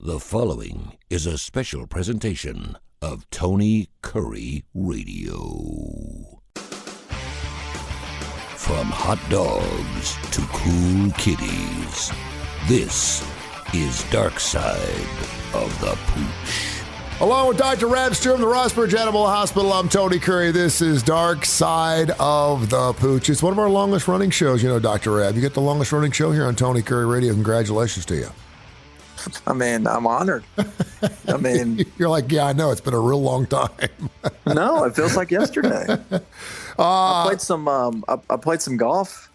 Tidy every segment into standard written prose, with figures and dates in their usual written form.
The following is a special presentation of Tony Kurre Radio. From hot dogs to cool kitties, this is Darkside of the Pooch. Along with Dr. Rabstrom, the Rossbridge Animal Hospital, I'm Tony Kurre. This is Darkside of the Pooch. It's one of our longest running shows, you know, Dr. Rab. You get the longest running show here on Tony Kurre Radio. Congratulations to you. I mean, I'm honored. I mean, you're like, yeah, I know. It's been a real long time. No, it feels like yesterday. I played some golf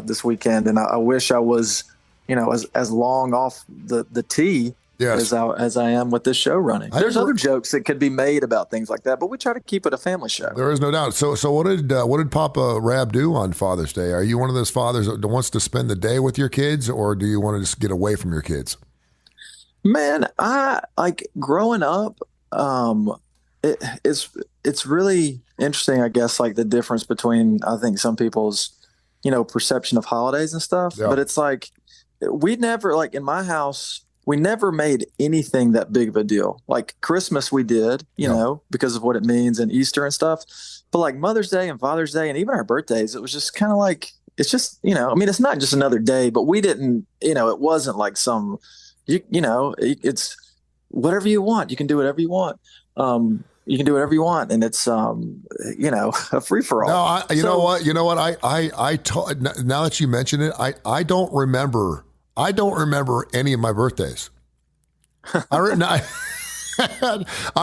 this weekend, and I wish I was, you know, as long off the tee as I am with this show running. There's other jokes that could be made about things like that, but we try to keep it a family show. There is no doubt. So what did Papa Rab do on Father's Day? Are you one of those fathers that wants to spend the day with your kids, or do you want to just get away from your kids? Man, I like growing up. It's really interesting, I guess, like the difference between, I think, some people's, you know, perception of holidays and stuff. Yeah. But it's like we never, like in my house, we never made anything that big of a deal. Like Christmas, we did, you know, because of what it means, and Easter and stuff. But like Mother's Day and Father's Day and even our birthdays, it was just kind of like, it's just, you know, I mean, it's not just another day, but we didn't, you know, it wasn't like some. You know, it's whatever you want. You can do whatever you want. You can do whatever you want, and it's you know, a free for all. No, you know what? Now that you mention it, I don't remember any of my birthdays. I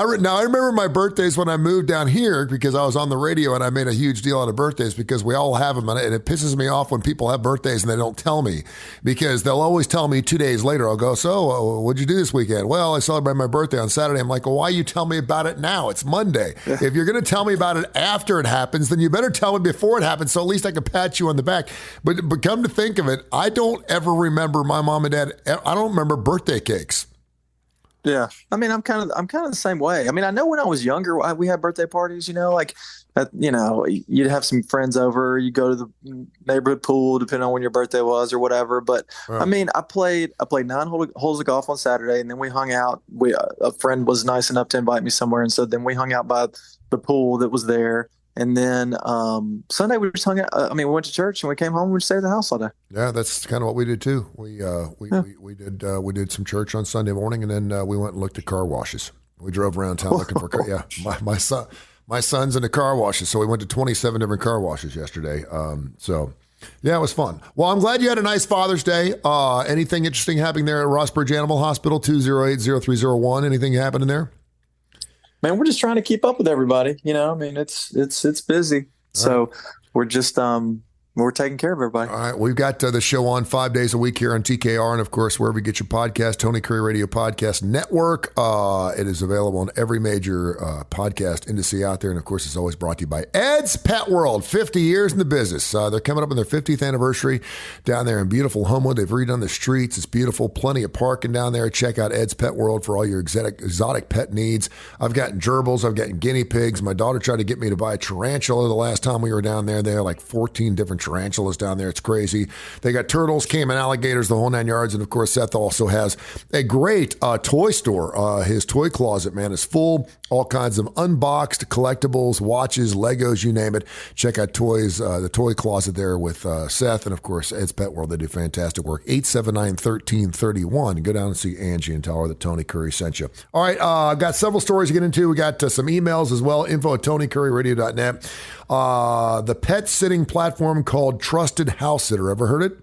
remember my birthdays when I moved down here because I was on the radio and I made a huge deal out of birthdays because we all have them, and it pisses me off when people have birthdays and they don't tell me, because they'll always tell me 2 days later. I'll go, so what'd you do this weekend? Well, I celebrated my birthday on Saturday. I'm like, well, why you tell me about it now? It's Monday. Yeah. If you're going to tell me about it after it happens, then you better tell me before it happens, so at least I can pat you on the back. But come to think of it, I don't ever remember my mom and dad. I don't remember birthday cakes. Yeah. I mean, I'm kind of the same way. I mean, I know when I was younger, we had birthday parties, you know, like, you know, you'd have some friends over, you go to the neighborhood pool, depending on when your birthday was or whatever. But I mean, I played 9 holes of golf on Saturday, and then we hung out. A friend was nice enough to invite me somewhere. And so then we hung out by the pool that was there. And then Sunday we just hung out. I mean, we went to church and we came home and we stayed at the house all day. Yeah, that's kind of what we did too. We did some church on Sunday morning, and then we went and looked at car washes. We drove around town looking for car. Yeah, my son's into car washes, so we went to 27 different car washes yesterday. So yeah, it was fun. Well, I'm glad you had a nice Father's Day. Anything interesting happening there at Rossbridge Animal Hospital, 208-0301? Anything happening there? Man, we're just trying to keep up with everybody. You know, I mean, it's busy. So we're just we're taking care of everybody. All right. We've got the show on 5 days a week here on TKR, and of course, wherever you get your podcast, Tony Kurre Radio Podcast Network. It is available on every major podcast industry out there. And of course, it's always brought to you by Ed's Pet World, 50 years in the business. They're coming up on their 50th anniversary down there in beautiful Homewood. They've redone the streets. It's beautiful. Plenty of parking down there. Check out Ed's Pet World for all your exotic pet needs. I've gotten gerbils. I've gotten guinea pigs. My daughter tried to get me to buy a tarantula the last time we were down there. They have like 14 different tarantulas down there. It's crazy. They got turtles, caiman alligators, the whole 9 yards. And of course, Seth also has a great toy store. His toy closet, man, is full. All kinds of unboxed collectibles, watches, Legos, you name it. Check out toys, the toy closet there with Seth. And of course, Ed's Pet World. They do fantastic work. 879-1331. Go down and see Angie and tell her that Tony Kurre sent you. All right. I've got several stories to get into. We got some emails as well. info@tonykurreradio.net. The pet sitting platform called Trusted House Sitter. Ever heard it?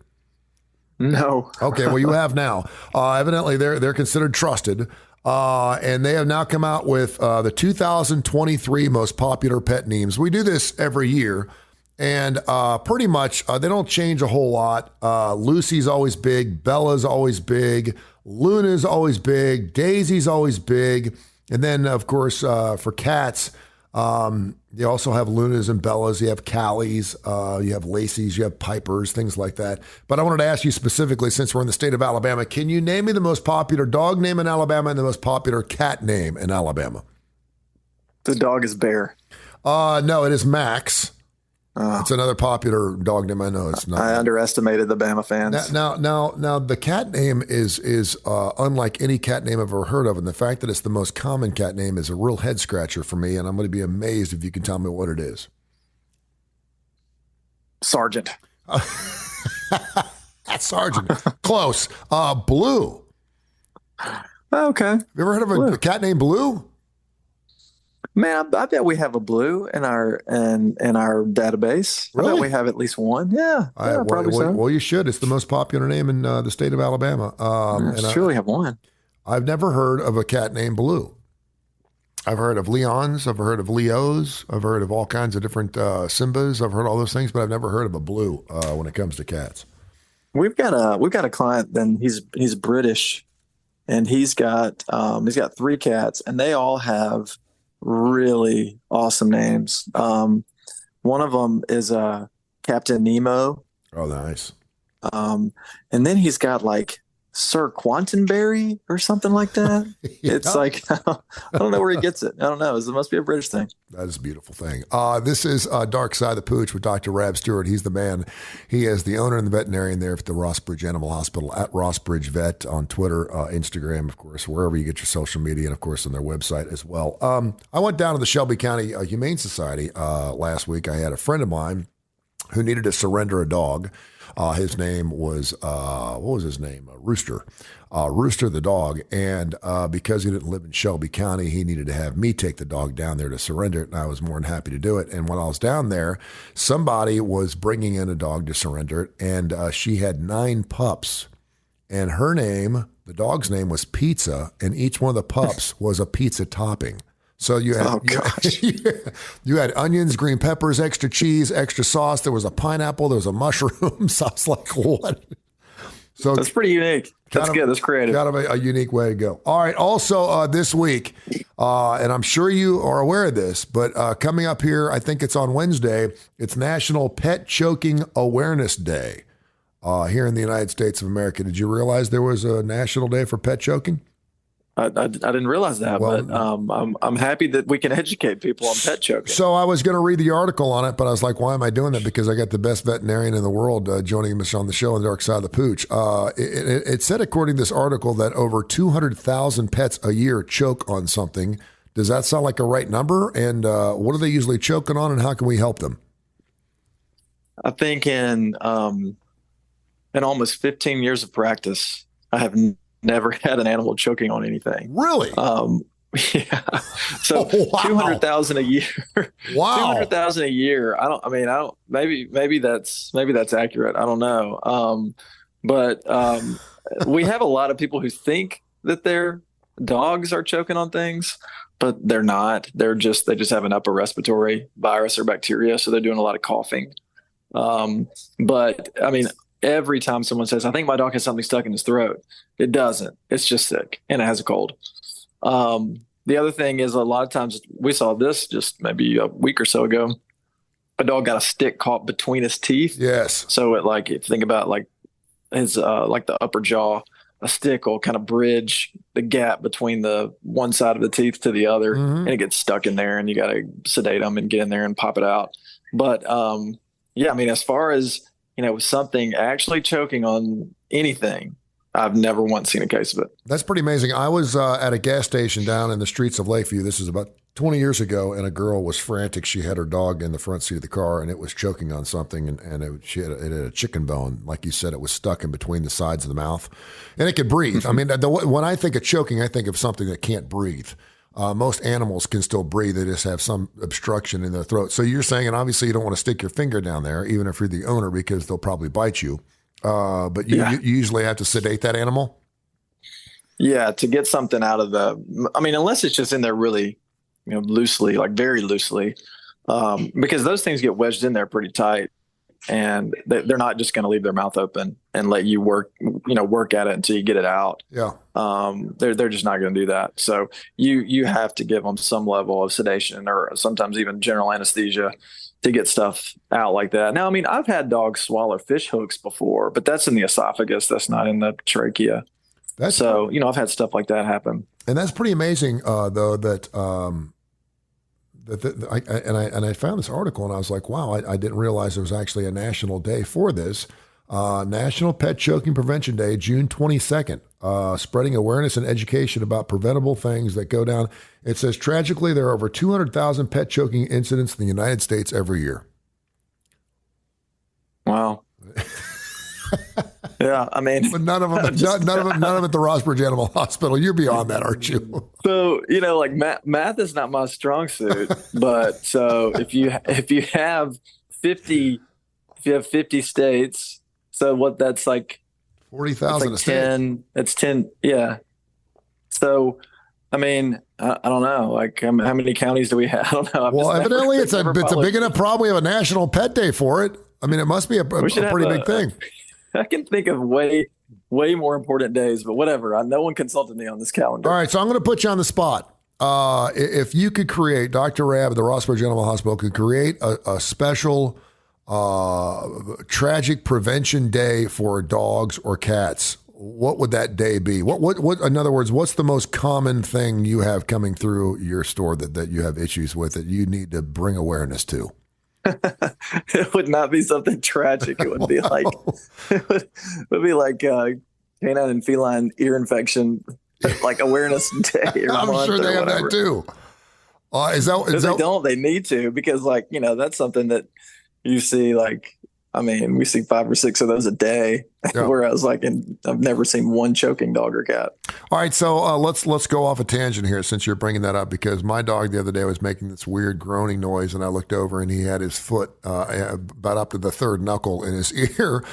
No. Okay, well, you have now. Evidently, they're considered trusted, and they have now come out with the 2023 most popular pet names. We do this every year, and pretty much they don't change a whole lot. Lucy's always big. Bella's always big. Luna's always big. Daisy's always big. And then, of course, for cats, you also have Lunas and Bellas. You have Callies. You have Lacey's. You have Pipers, things like that. But I wanted to ask you specifically, since we're in the state of Alabama, can you name me the most popular dog name in Alabama and the most popular cat name in Alabama? The dog is Bear. No, it is Max. It's another popular dog name. I know it's not. I underestimated the Bama fans. Now, the cat name is unlike any cat name I've ever heard of, and the fact that it's the most common cat name is a real head scratcher for me. And I'm going to be amazed if you can tell me what it is. Sergeant. That's Sergeant. Close. Blue. Okay. Have you ever heard of a cat named Blue? Man, I bet we have a Blue in our database. Really? I bet we have at least one. Yeah, probably so. Well, you should. It's the most popular name in the state of Alabama. Surely have one. I've never heard of a cat named Blue. I've heard of Leons. I've heard of Leos. I've heard of all kinds of different Simbas. I've heard all those things, but I've never heard of a Blue when it comes to cats. We've got a client. Then he's British, and he's got 3 cats, and they all have really awesome names. One of them is Captain Nemo. Oh, nice. And then he's got like Sir Quantenberry or something like that. Yeah. It's like, I don't know where he gets it. I don't know. It must be a British thing. That is a beautiful thing. This is Darkside the Pooch with Dr. Rab Stewart. He's the man. He is the owner and the veterinarian there at the Rossbridge Animal Hospital, at Rossbridge Vet on Twitter, Instagram, of course, wherever you get your social media, and of course on their website as well. I went down to the Shelby County Humane Society last week. I had a friend of mine who needed to surrender a dog. His name was, what was his name? Rooster. Rooster the dog. And because he didn't live in Shelby County, he needed to have me take the dog down there to surrender it. And I was more than happy to do it. And when I was down there, somebody was bringing in a dog to surrender it. And she had 9 pups. And her name, the dog's name was Pizza. And each one of the pups was a pizza topping. So you had, you had onions, green peppers, extra cheese, extra sauce. There was a pineapple. There was a mushroom. So I was like, what? So that's pretty unique. That's good. That's creative. Kind of a unique way to go. All right. Also this week, and I'm sure you are aware of this, but coming up here, I think it's on Wednesday, it's National Pet Choking Awareness Day here in the United States of America. Did you realize there was a national day for pet choking? I didn't realize that, but I'm happy that we can educate people on pet choking. So I was going to read the article on it, but I was like, why am I doing that? Because I got the best veterinarian in the world joining us on the show on the Darkside of the Pooch. It said, according to this article, that over 200,000 pets a year choke on something. Does that sound like a right number? And what are they usually choking on, and how can we help them? I think in almost 15 years of practice, I have never had an animal choking on anything. Really? Yeah. So 200,000 a year. Wow. 200,000 a year. Maybe that's accurate. I don't know. But we have a lot of people who think that their dogs are choking on things, but they're not. They just have an upper respiratory virus or bacteria. So they're doing a lot of coughing. But I mean, every time someone says, I think my dog has something stuck in his throat, it doesn't. It's just sick and it has a cold. The other thing is, a lot of times we saw this just maybe a week or so ago. A dog got a stick caught between his teeth. Yes. So it, like, if you think about like his like the upper jaw, a stick will kind of bridge the gap between the one side of the teeth to the other, and it gets stuck in there, and you got to sedate them and get in there and pop it out. But yeah, I mean, as far as something actually choking on anything, I've never once seen a case of it. That's pretty amazing. I was at a gas station down in the streets of Lakeview. This is about 20 years ago, and a girl was frantic. She had her dog in the front seat of the car, and it was choking on something, and it had a chicken bone. Like you said, it was stuck in between the sides of the mouth, and it could breathe. I mean, when I think of choking, I think of something that can't breathe. Most animals can still breathe. They just have some obstruction in their throat. So you're saying, and obviously you don't want to stick your finger down there, even if you're the owner, because they'll probably bite you. But you usually have to sedate that animal? Yeah, to get something out of unless it's just in there really, loosely, like very loosely, because those things get wedged in there pretty tight, and they're not just going to leave their mouth open and let you work at it until you get it out. Yeah. They're just not going to do that. So you have to give them some level of sedation, or sometimes even general anesthesia, to get stuff out like that. Now, I mean, I've had dogs swallow fish hooks before, but that's in the esophagus. That's not in the trachea. I've had stuff like that happen. And that's pretty amazing, though, that I found this article and I was like, wow, I didn't realize there was actually a national day for this. National Pet Choking Prevention Day, June 22nd, spreading awareness and education about preventable things that go down. It says, tragically, there are over 200,000 pet choking incidents in the United States every year. Wow. Yeah, I mean, but none of them at the Rossbridge Animal Hospital. You're beyond that, aren't you? So, like math is not my strong suit, but so if you have 50 states, so what that's like 40,000 a state. 10, it's 10. Yeah. So, I mean, I don't know, like how many counties do we have? I don't know. Well, evidently it's a big enough problem. We have a National Pet Day for it. I mean, it must be a pretty big thing. I can think of way more important days, but whatever. No one consulted me on this calendar. All right, so I'm going to put you on the spot. If you could create, Dr. Rabb at the Rossbridge Animal Hospital could create a special tragic prevention day for dogs or cats, what would that day be? What? In other words, what's the most common thing you have coming through your store that you have issues with that you need to bring awareness to? It would not be something tragic. It would be like it would be like canine and feline ear infection, like awareness day. Or I'm sure they have that too. They need to, because that's something that you see. We see 5 or 6 of those a day. Yeah. Whereas I've never seen one choking dog or cat. All right, so let's go off a tangent here since you're bringing that up, because my dog the other day was making this weird groaning noise, and I looked over and he had his foot about up to the third knuckle in his ear.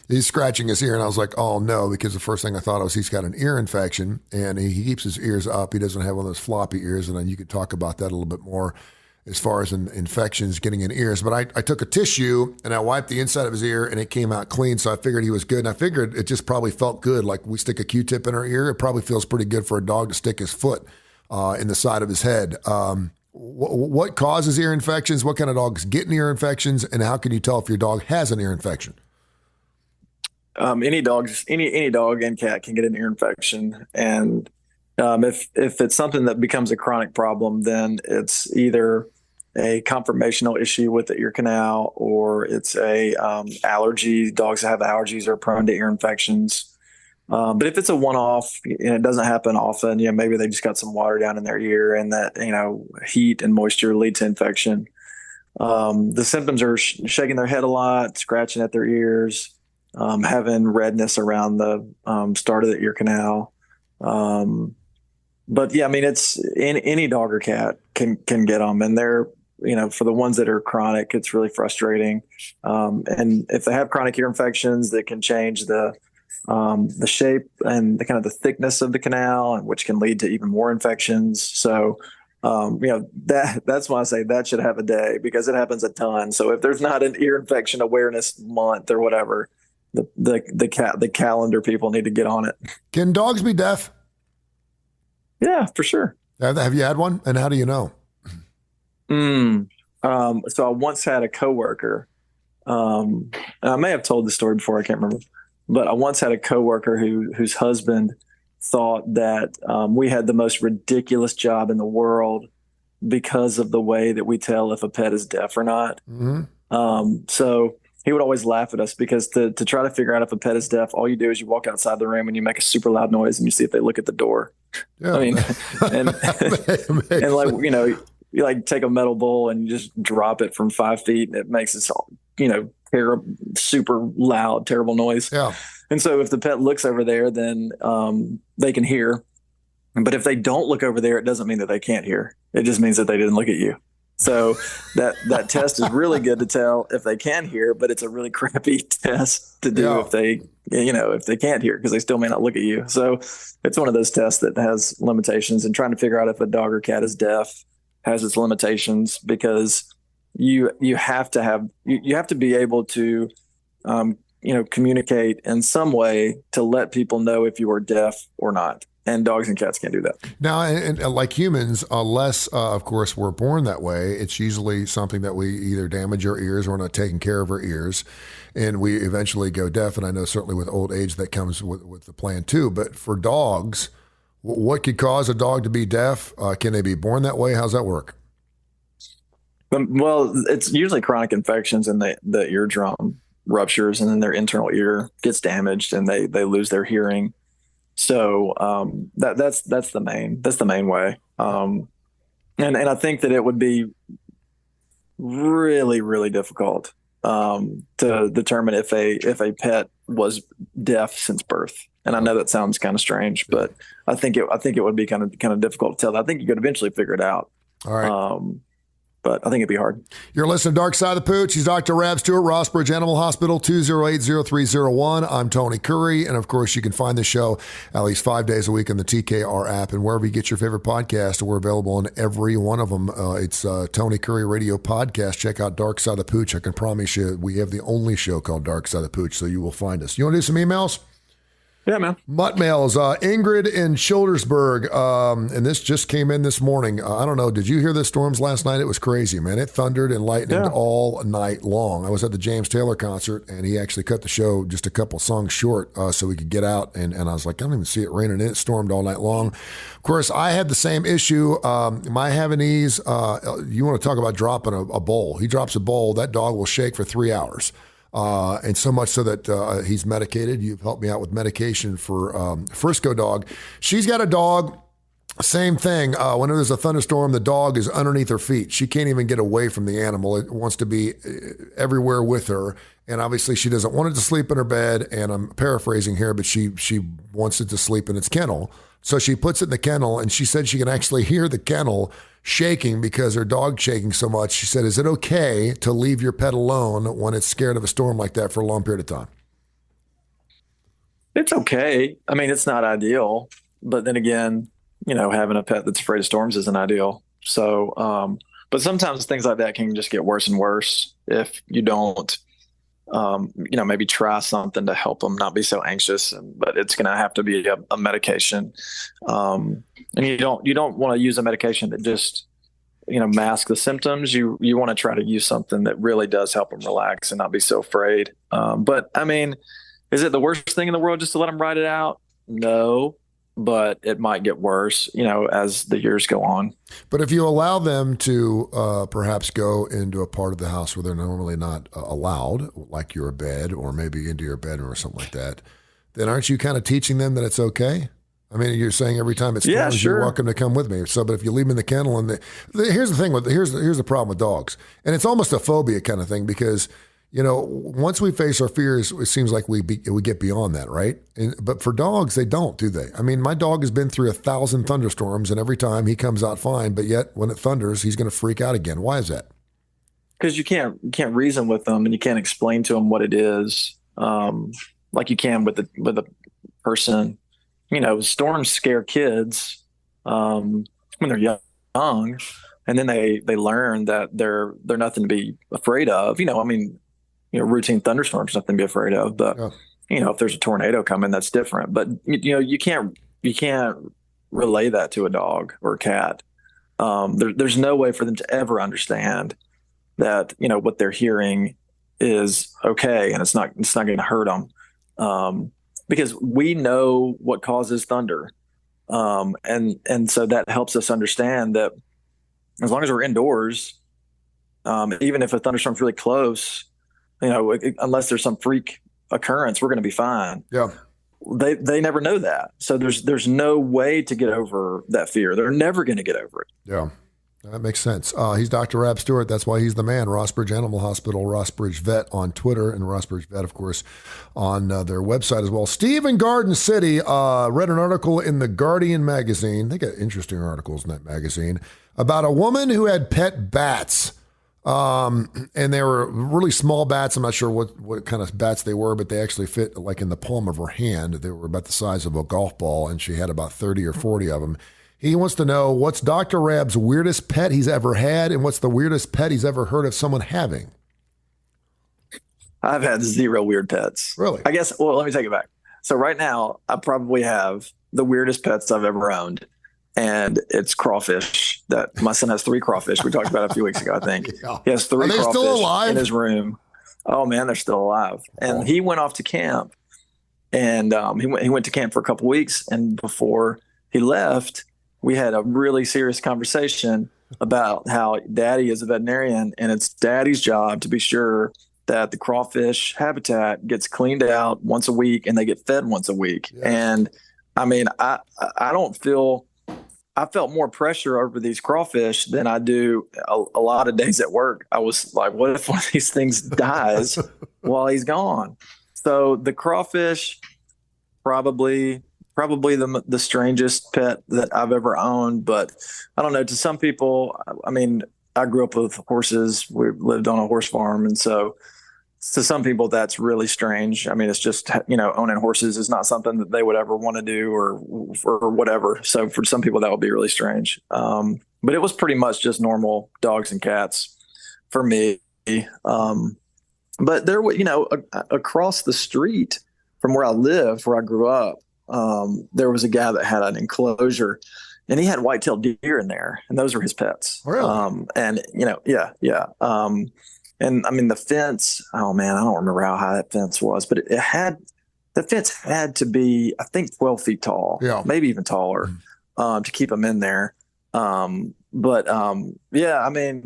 He's scratching his ear, and I was like, oh no, because the first thing I thought was he's got an ear infection, and he keeps his ears up. He doesn't have one of those floppy ears, and then you could talk about that a little bit more as far as infections getting in ears. But I took a tissue and I wiped the inside of his ear and it came out clean. So I figured he was good. And I figured it just probably felt good. Like we stick a Q-tip in our ear. It probably feels pretty good for a dog to stick his foot in the side of his head. What causes ear infections? What kind of dogs get ear infections? And how can you tell if your dog has an ear infection? Any dog and cat can get an ear infection. And if it's something that becomes a chronic problem, then it's either a conformational issue with the ear canal, or it's a allergy. Dogs that have allergies are prone to ear infections. But if it's a one-off and it doesn't happen often, maybe they just got some water down in their ear, and that heat and moisture lead to infection. The symptoms are shaking their head a lot, scratching at their ears, having redness around the start of the ear canal. But yeah, it's any dog or cat can get them, and they're for the ones that are chronic, it's really frustrating. And if they have chronic ear infections, that can change the shape and the kind of the thickness of the canal, and which can lead to even more infections. So that's why I say that should have a day, because it happens a ton. So if there's not an ear infection awareness month or whatever, the calendar people need to get on it. Can dogs be deaf? Yeah, for sure. Have you had one? And how do you know? So I once had a coworker. I may have told the story before, I can't remember. But I once had a coworker whose husband thought that we had the most ridiculous job in the world because of the way that we tell if a pet is deaf or not. Mm-hmm. So he would always laugh at us, because to try to figure out if a pet is deaf, all you do is you walk outside the room and you make a super loud noise and you see if they look at the door. Yeah. And you take a metal bowl and you just drop it from 5 feet, and it makes this, terrible, super loud, terrible noise. Yeah. And so if the pet looks over there, then they can hear. But if they don't look over there, it doesn't mean that they can't hear. It just means that they didn't look at you. So that test is really good to tell if they can hear, but it's a really crappy test to do if they can't hear, because they still may not look at you. So it's one of those tests that has limitations, and trying to figure out if a dog or cat is deaf has its limitations, because you have to be able to communicate in some way to let people know if you are deaf or not. And dogs and cats can't do that. Now, and like humans, unless, of course, we're born that way, it's usually something that we either damage our ears or we're not taking care of our ears, and we eventually go deaf. And I know certainly with old age that comes with the plan too. But for dogs, what could cause a dog to be deaf? Can they be born that way? How's that work? Well, it's usually chronic infections and the eardrum ruptures, and then their internal ear gets damaged and they lose their hearing. So that's the main way. And I think that it would be really, really difficult to determine if a pet was deaf since birth. And I know that sounds kind of strange, but I think it would be kind of difficult to tell. I think you could eventually figure it out. All right. But I think it'd be hard. You're listening to Darkside of the Pooch. He's Dr. Rab Stewart, Rossbridge Animal Hospital, 208-0301. I'm Tony Kurre. And, of course, you can find the show at least 5 days a week on the TKR app. And wherever you get your favorite podcast, we're available on every one of them. It's Tony Kurre Radio Podcast. Check out Darkside of the Pooch. I can promise you we have the only show called Darkside of the Pooch, so you will find us. You want to do some emails? Yeah, man. Mutt mails. Ingrid in Childersburg, and this just came in this morning. I don't know. Did you hear the storms last night? It was crazy, man. It thundered and lightened all night long. I was at the James Taylor concert, and he actually cut the show just a couple songs short so we could get out. And I was like, I don't even see it raining. It stormed all night long. Of course, I had the same issue. My Havanese, you want to talk about dropping a bowl. He drops a bowl. That dog will shake for 3 hours. And so much so that he's medicated. You've helped me out with medication for Frisco dog. She's got a dog, same thing. When there's a thunderstorm, the dog is underneath her feet. She can't even get away from the animal. It wants to be everywhere with her. And obviously she doesn't want it to sleep in her bed. And I'm paraphrasing here, but she wants it to sleep in its kennel. So she puts it in the kennel, and she said she can actually hear the kennel shaking because her dog's shaking so much. She said, is it okay to leave your pet alone when it's scared of a storm like that for a long period of time? It's okay. I mean, it's not ideal, but then again, having a pet that's afraid of storms isn't ideal. So, but sometimes things like that can just get worse and worse if you don't, maybe try something to help them not be so anxious. But it's going to have to be a medication. And you don't want to use a medication that just, mask the symptoms. You want to try to use something that really does help them relax and not be so afraid. But I mean, is it the worst thing in the world just to let them ride it out? No, but it might get worse, as the years go on. But if you allow them to perhaps go into a part of the house where they're normally not allowed, like your bed or maybe into your bedroom or something like that, then aren't you kind of teaching them that it's okay? I mean, you're saying every time it's storms, sure. You're welcome to come with me. So, but if you leave them in the kennel, and here's the thing here's the problem with dogs, and it's almost a phobia kind of thing because once we face our fears, it seems like we get beyond that, right? But for dogs, they don't, do they? I mean, my dog has been through 1,000 thunderstorms, and every time he comes out fine. But yet, when it thunders, he's going to freak out again. Why is that? Because you can't reason with them, and you can't explain to them what it is, like you can with a person. Storms scare kids when they're young, and then they learn that they're nothing to be afraid of. Routine thunderstorms, nothing to be afraid of. But if there's a tornado coming, that's different. But you can't relay that to a dog or a cat. There's no way for them to ever understand that what they're hearing is okay, and it's not going to hurt them. Because we know what causes thunder. And so that helps us understand that as long as we're indoors, even if a thunderstorm's really close, unless there's some freak occurrence, we're going to be fine. Yeah. They never know that. So there's no way to get over that fear. They're never going to get over it. Yeah. That makes sense. He's Dr. Rab Stewart. That's why he's the man. Rossbridge Animal Hospital, Rossbridge Vet on Twitter, and Rossbridge Vet, of course, on their website as well. Steve in Garden City read an article in the Guardian magazine. They got interesting articles in that magazine about a woman who had pet bats. And they were really small bats. I'm not sure what kind of bats they were, but they actually fit like in the palm of her hand. They were about the size of a golf ball, and she had about 30 or 40 of them. He wants to know what's Dr. Rab's weirdest pet he's ever had, and what's the weirdest pet he's ever heard of someone having. I've had 0 weird pets. Really? I guess, well, let me take it back. So right now, I probably have the weirdest pets I've ever owned, and it's crawfish. That my son has 3 crawfish. We talked about it a few weeks ago, I think. Yeah. He has 3 Are they crawfish still alive? in his room. Oh, man, they're still alive. And he went off to camp, and he went to camp for a couple weeks, and before he left, we had a really serious conversation, about how daddy is a veterinarian and it's daddy's job to be sure that the crawfish habitat gets cleaned out once a week and they get fed once a week. Yes. And I mean, I don't feel, I felt more pressure over these crawfish than I do a lot of days at work. I was like, what if one of these things dies while he's gone? So the crawfish, probably the strangest pet that I've ever owned. But I don't know, to some people, I mean, I grew up with horses. We lived on a horse farm. And so to some people, that's really strange. I mean, it's just, owning horses is not something that they would ever want to do or whatever. So for some people, that would be really strange. But it was pretty much just normal dogs and cats for me. But there, across the street from where I lived, where I grew up, there was a guy that had an enclosure and he had white-tailed deer in there, and those were his pets. Really? Yeah. And I mean, the fence, oh man, I don't remember how high that fence was, but the fence had to be, I think, 12 feet tall, maybe even taller, to keep them in there. I mean,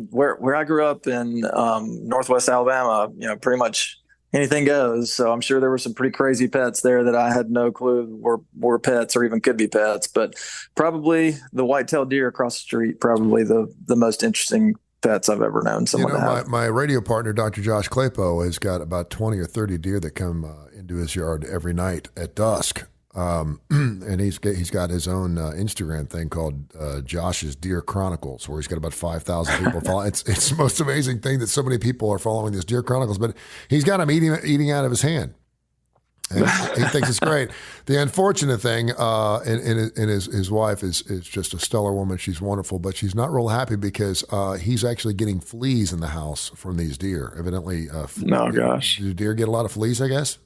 where I grew up in Northwest Alabama, pretty much anything goes. So I'm sure there were some pretty crazy pets there that I had no clue were pets or even could be pets. But probably the white-tailed deer across the street, probably the most interesting pets I've ever known someone to have. My radio partner, Dr. Josh Claypo, has got about 20 or 30 deer that come into his yard every night at dusk. And he's got his own Instagram thing called Josh's Deer Chronicles, where he's got about 5,000 people following. It's the most amazing thing that so many people are following this Deer Chronicles, but he's got them eating out of his hand. And he thinks it's great. The unfortunate thing, and his wife is just a stellar woman. She's wonderful, but she's not real happy because he's actually getting fleas in the house from these deer. Evidently, gosh, do deer get a lot of fleas? I guess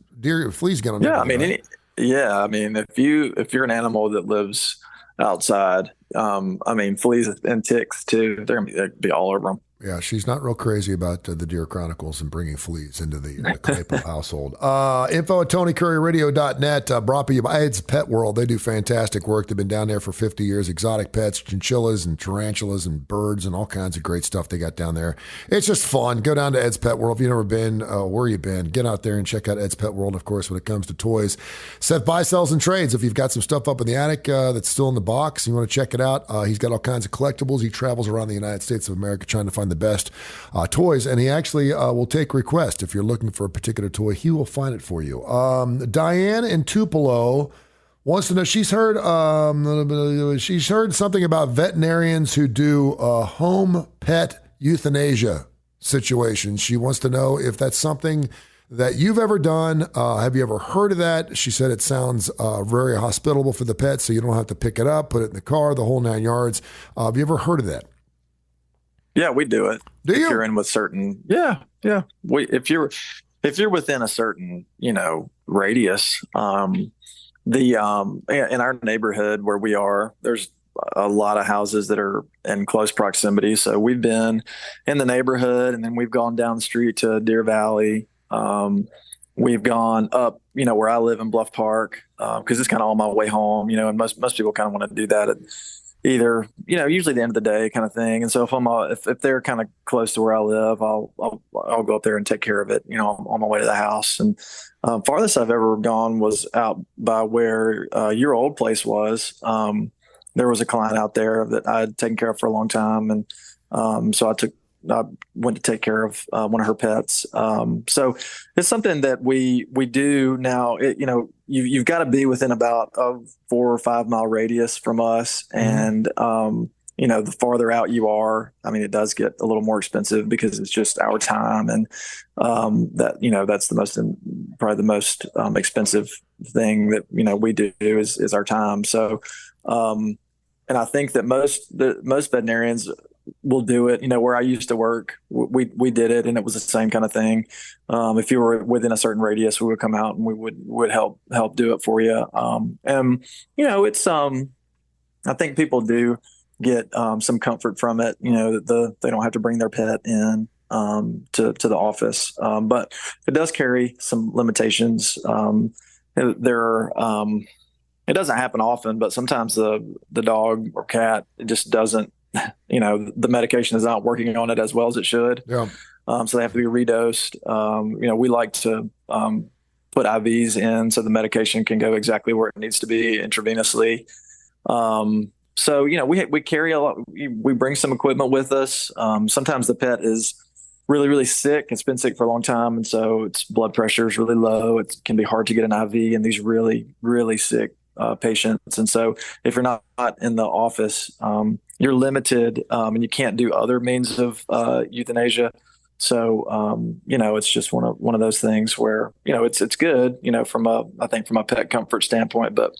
fleas get on. Yeah, I mean, right? I mean, if you're an animal that lives outside, I mean, fleas and ticks too, they're gonna be all over them. Yeah, she's not real crazy about the Deer Chronicles and bringing fleas into the Claypool household. Info at TonyCurryRadio.net, brought to you by Ed's Pet World. They do fantastic work. They've been down there for 50 years. Exotic pets, chinchillas and tarantulas and birds and all kinds of great stuff they got down there. It's just fun. Go down to Ed's Pet World. If you've never been, where you been, get out there and check out Ed's Pet World, of course, when it comes to toys. Seth buys, sells, and trades. If you've got some stuff up in the attic that's still in the box, you want to check it out, he's got all kinds of collectibles. He travels around the United States of America trying to find the best toys, and he actually will take requests. If you're looking for a particular toy, he will find it for you. Diane in Tupelo wants to know, she's heard something about veterinarians who do home pet euthanasia situations. She wants to know if that's something that you've ever done. Have you ever heard of that? She said it sounds very hospitable for the pet, so you don't have to pick it up, put it in the car, the whole 9 yards. Have you ever heard of that? Yeah, we do it. Do you? If you're in with certain, yeah. If you're within a certain, radius, in our neighborhood where we are, there's a lot of houses that are in close proximity. So we've been in the neighborhood, and then we've gone down the street to Deer Valley. We've gone up, where I live in Bluff Park, because it's kind of on my way home, and most people kind of want to do that at either, usually the end of the day kind of thing. And so if they're kind of close to where I live, I'll go up there and take care of it, on my way to the house. And farthest I've ever gone was out by where your old place was. There was a client out there that I had taken care of for a long time. And so I went to take care of one of her pets. So it's something that we do now. You've got to be within about a 4 or 5 mile radius from us. And, the farther out you are, I mean, it does get a little more expensive because it's just our time. And that's probably the most expensive thing that, we do is our time. So, and I think that most veterinarians will do it. Where I used to work, we did it, and it was the same kind of thing. If you were within a certain radius, we would come out and we would help do it for you. It's I think people do get some comfort from it. That they don't have to bring their pet in to the office, but it does carry some limitations. It doesn't happen often, but sometimes the dog or cat, it just doesn't the medication is not working on it as well as it should. Yeah. So they have to be redosed. We like to put IVs in so the medication can go exactly where it needs to be intravenously. So, we carry a lot. We bring some equipment with us. Sometimes the pet is really, really sick. It's been sick for a long time. And so its blood pressure is really low. It can be hard to get an IV in these really, really sick patients. And so if you're not in the office, you're limited and you can't do other means of euthanasia. So, it's just one of those things where, it's good, from a pet comfort standpoint, but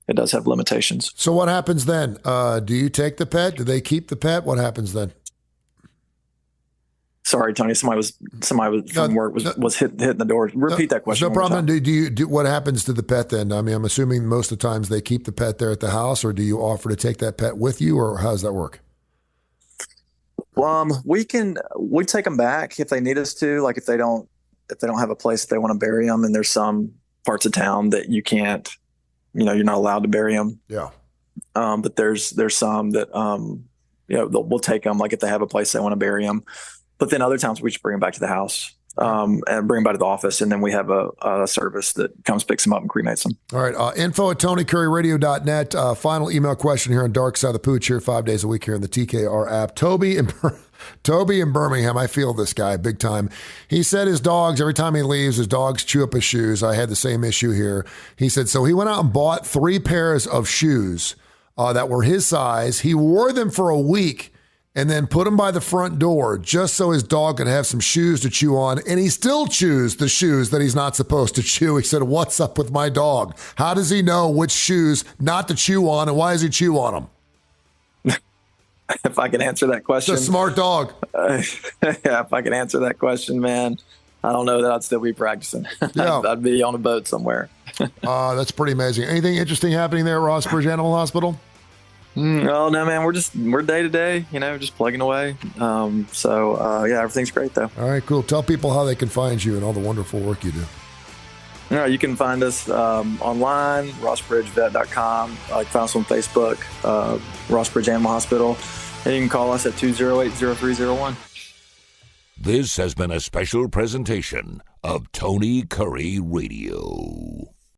it does have limitations. So what happens then? Do you take the pet? Do they keep the pet? What happens then? Sorry, Tony. Somebody was from work was hitting the door. Repeat that question. No problem. Do what happens to the pet then? I mean, I'm assuming most of the times they keep the pet there at the house, or do you offer to take that pet with you, or how does that work? We take them back if they need us to. Like if they don't have a place that they want to bury them, and there's some parts of town that you can't, you're not allowed to bury them. Yeah. But there's some that we'll take them. Like if they have a place they want to bury them. But then other times we just bring them back to the house and bring them back to the office. And then we have a service that comes, picks them up and cremates them. All right. Info at TonyCurryRadio.net. Final email question here on Darkside, the Pooch here 5 days a week here in the TKR app. Toby in Birmingham. I feel this guy big time. He said his dogs, every time he leaves, his dogs chew up his shoes. I had the same issue here. He said, so he went out and bought 3 pairs of shoes that were his size. He wore them for a week and then put them by the front door just so his dog could have some shoes to chew on. And he still chews the shoes that he's not supposed to chew. He said, what's up with my dog? How does he know which shoes not to chew on, and why does he chew on them? If I can answer that question. It's a smart dog. Yeah, if I can answer that question, man, I don't know that I'd still be practicing. Yeah. I'd be on a boat somewhere. That's pretty amazing. Anything interesting happening there at Rossbridge Animal Hospital? Oh no, man, we're day to day, just plugging away. Everything's great though. All right, cool. Tell people how they can find you and all the wonderful work you do. All right, you can find us online, rossbridgevet.com. Find us on Facebook, Rossbridge Animal Hospital, and you can call us at 208-0301. This has been a special presentation of Tony Curry Radio.